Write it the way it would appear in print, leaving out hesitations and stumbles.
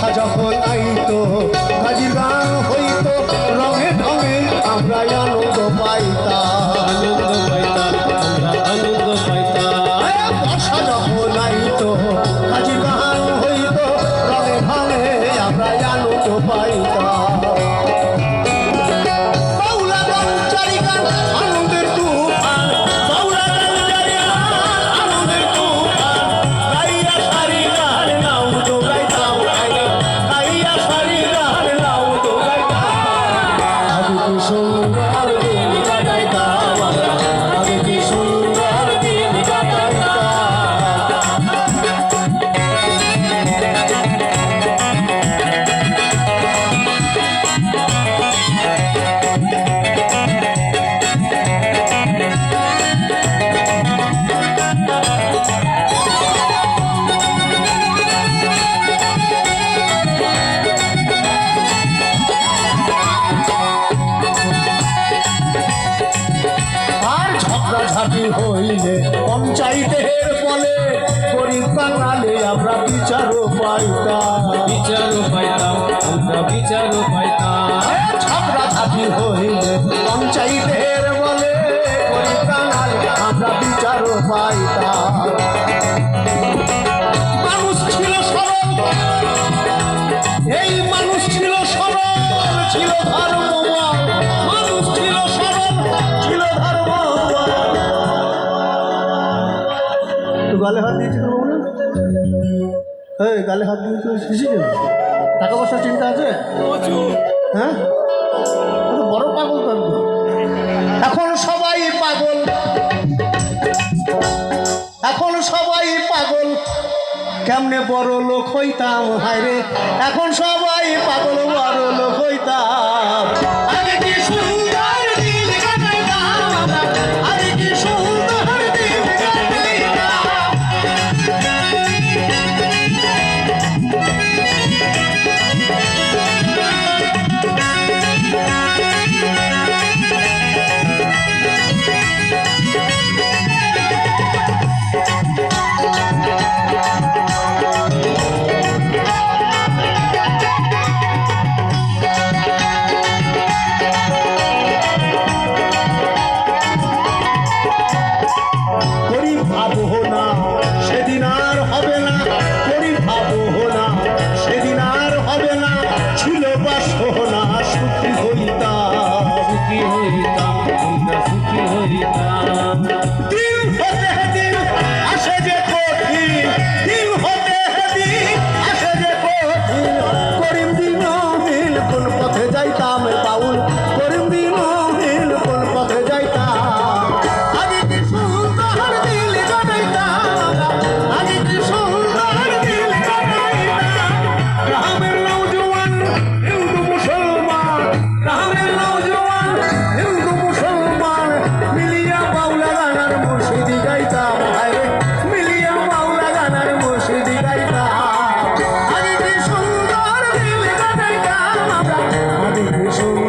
বর্ষা যখন আইতো গাজির গান হইতো রঙে ঢঙে আমরা আনন্দ পাইতাম বর্ষা যখন আইতো গাজির গান হইতো রঙে ঢঙে আমরা আনন্দ পাইতাম হইলে পঞ্চায়েতের বলে গরিব বাঙালি আমরা বিচারও পাইতাম ঝগড়াঝাটি হইলে পঞ্চায়েতের বলে গরিব বাঙালি আমরা বিচারও পাইতাম মানুষ ছিল সরল এই মানুষ ছিল সরল ছিল ধর্মময় মানুষ ছিল সরল ছিল গালে হাত দিয়েছিল গালে হাত দিয়েছিল শিশির টাকা পয়সার চিন্তা আছে হ্যাঁ বড় পাগল তো এখন সবাই পাগল এখন সবাই পাগল কেমনে বড় লোক হইতাম হায়রে এখন সবাই পাগল বড় লোক হইতাম আগে কি সুন্দর দিন কাটাইতাম আগে কি সুন্দর দিন সুন্দর